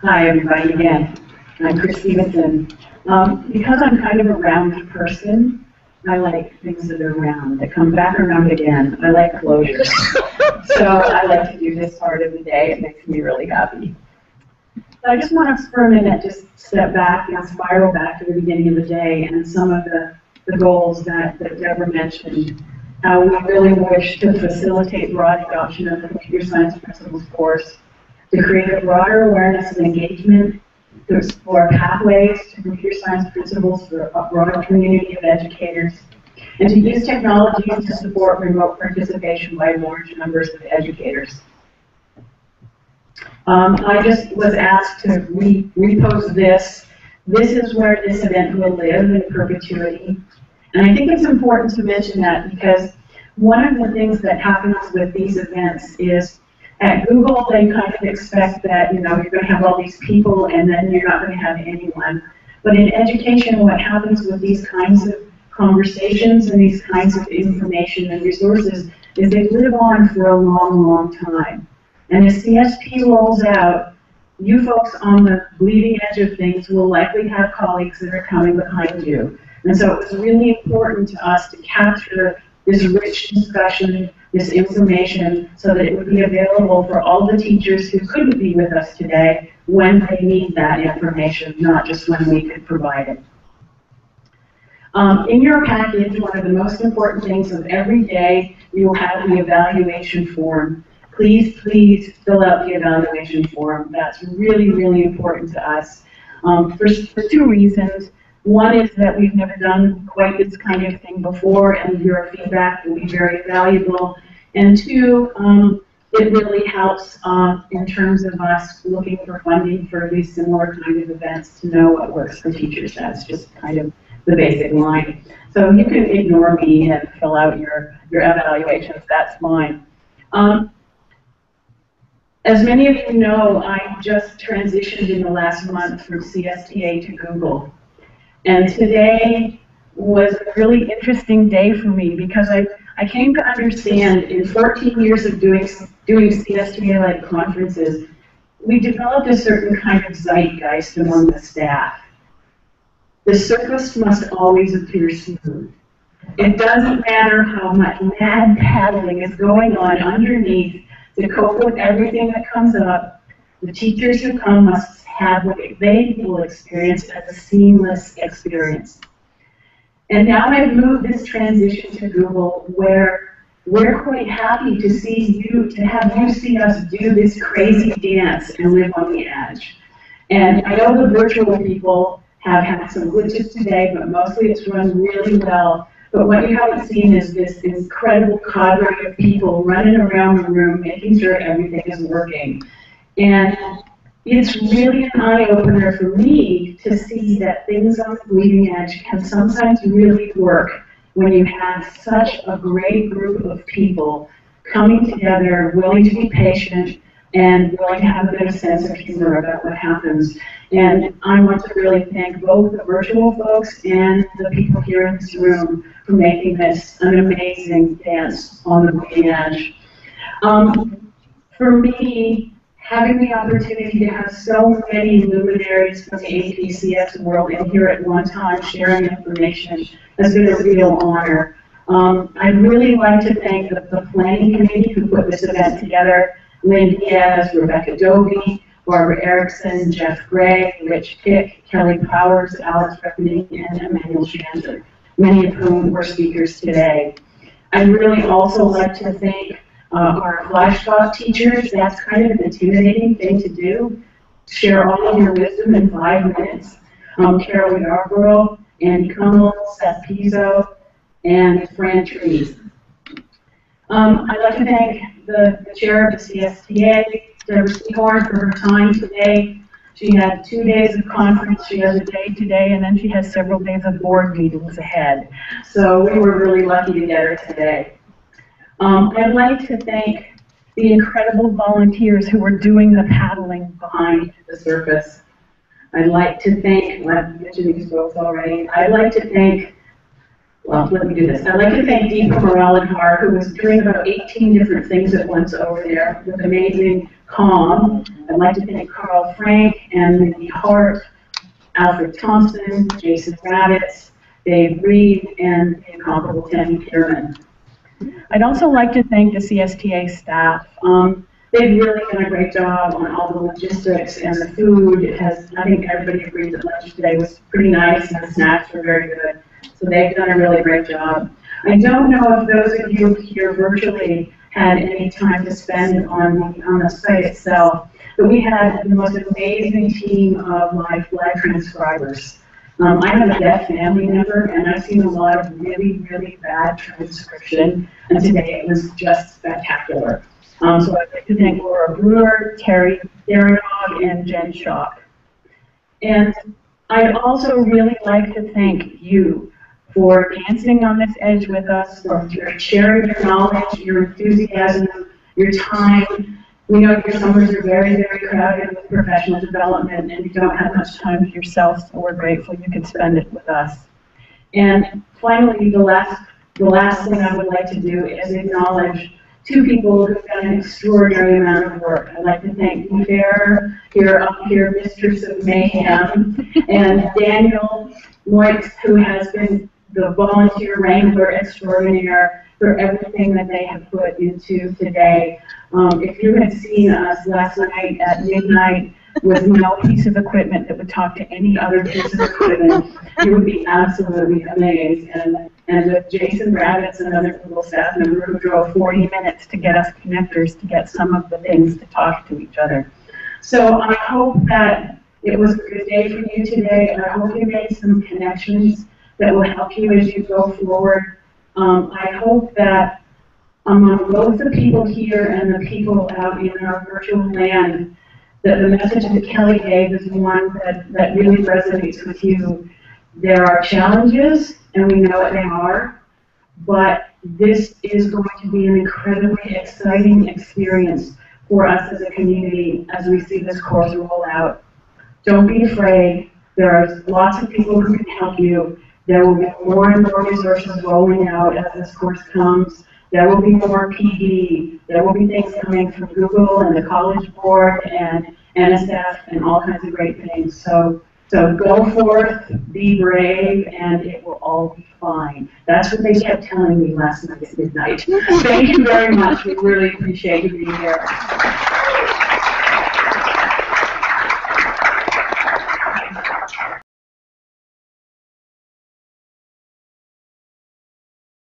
Hi, everybody, again. I'm Chris Stephenson. Because I'm kind of a round person, I like things that are round, that come back around again. I like closure. So I like to do this part of the day. It makes me really happy. So I just want to, for a minute, just step back and spiral back to the beginning of the day and some of the goals that Deborah mentioned. How we really wish to facilitate broad adoption of the computer science principles course, to create a broader awareness and engagement, to explore pathways to computer science principles for a broader community of educators, and to use technologies to support remote participation by large numbers of educators. I just was asked to repost this. This is where this event will live in perpetuity. And I think it's important to mention that because one of the things that happens with these events is at Google, they kind of expect that, you know, you're going to have all these people and then you're not going to have anyone. But in education, what happens with these kinds of conversations and these kinds of information and resources is they live on for a long, long time. And as CSP rolls out, you folks on the bleeding edge of things will likely have colleagues that are coming behind you. And so it's really important to us to capture this rich discussion, this information, so that it would be available for all the teachers who couldn't be with us today when they need that information, not just when we could provide it. In your package, one of the most important things of every day, you will have the evaluation form. Please, please fill out the evaluation form. That's really, really important to us for two reasons. One is that we've never done quite this kind of thing before, and your feedback will be very valuable. And two, it really helps in terms of us looking for funding for these similar kind of events to know what works for teachers. That's just kind of the basic line. So you can ignore me and fill out your evaluations. That's fine. As many of you know, I just transitioned in the last month from CSTA to Google. And today was a really interesting day for me because I came to understand in 14 years of doing CSTA-led conferences, we developed a certain kind of zeitgeist among the staff. The surface must always appear smooth. It doesn't matter how much mad paddling is going on underneath to cope with everything that comes up. The teachers who come must have what they will experience as a seamless experience. And now I've moved this transition to Google where we're quite happy to see you, to have you see us do this crazy dance and live on the edge. And I know the virtual people have had some glitches today, but mostly it's run really well. But what you haven't seen is this incredible cadre of people running around the room, making sure everything is working. And it's really an eye-opener for me to see that things on the bleeding edge can sometimes really work when you have such a great group of people coming together, willing to be patient, and willing to have a bit of sense of humor about what happens. And I want to really thank both the virtual folks and the people here in this room for making this an amazing dance on the bleeding edge. For me, having the opportunity to have so many luminaries from the APCS world in here at one time sharing information has been a real honor. I'd really like to thank the planning committee who put this event together, Lynn Diaz, Rebecca Dobie, Barbara Erickson, Jeff Gray, Rich Pick, Kelly Powers, Alex Reckney, and Emmanuel Shanzer, many of whom were speakers today. I'd really also like to thank our flash talk teachers. That's kind of an intimidating thing to do. Share all of your wisdom in 5 minutes. Carol Yarborough, Andy Kummel, Seth Pizzo, and Fran Trees. I'd like to thank the chair of the CSTA, Deborah Seahorn, for her time today. She had 2 days of conference, she has a day today, and then she has several days of board meetings ahead. So we were really lucky to get her today. I'd like to thank the incredible volunteers who are doing the paddling behind the surface. I'd like to thank, well, I've mentioned these folks already. I'd like to thank, well, let me do this. I'd like to thank Deepa Muralidhar, who was doing about 18 different things at once over there with amazing calm. I'd like to thank Carl Frank and Mindy Hart, Alfred Thompson, Jason Raditz, Dave Reed, and the incomparable Tammy Kierman. I'd also like to thank the CSTA staff. They've really done a great job on all the logistics and the food. I think everybody agreed that lunch today was pretty nice and the snacks were very good. So they've done a really great job. I don't know if those of you here virtually had any time to spend on the site itself, but we had the most amazing team of live transcribers. I have a deaf family member, and I've seen a lot of really, really bad transcription, and today it was just spectacular. So I'd like to thank Laura Brewer, Terry Daranog, and Jen Schock. And I'd also really like to thank you for dancing on this edge with us, for sharing your knowledge, your enthusiasm, your time. We know your summers are very, very crowded with professional development, and you don't have much time with yourself, so we're grateful you could spend it with us. And finally, the last thing I would like to do is acknowledge two people who've done an extraordinary amount of work. I'd like to thank Fair, here, Mistress of Mayhem, and Daniel Moix, who has been the volunteer wrangler extraordinaire for everything that they have put into today. If you had seen us last night at midnight with no piece of equipment that would talk to any other piece of equipment, you would be absolutely amazed. And with Jason Raditz, another Google staff member who drove 40 minutes to get us connectors to get some of the things to talk to each other. So I hope that it was a good day for you today, and I hope you made some connections that will help you as you go forward. I hope that among both the people here and the people out in our virtual land, that the message that Kelly gave is one that really resonates with you. There are challenges, and we know what they are, but this is going to be an incredibly exciting experience for us as a community as we see this course roll out. Don't be afraid. There are lots of people who can help you. There will be more and more resources rolling out as this course comes. There will be more PD. There will be things coming from Google and the College Board and NSF and all kinds of great things. So go forth, be brave, and it will all be fine. That's what they kept telling me last night at midnight. Thank you very much. We really appreciate you being here.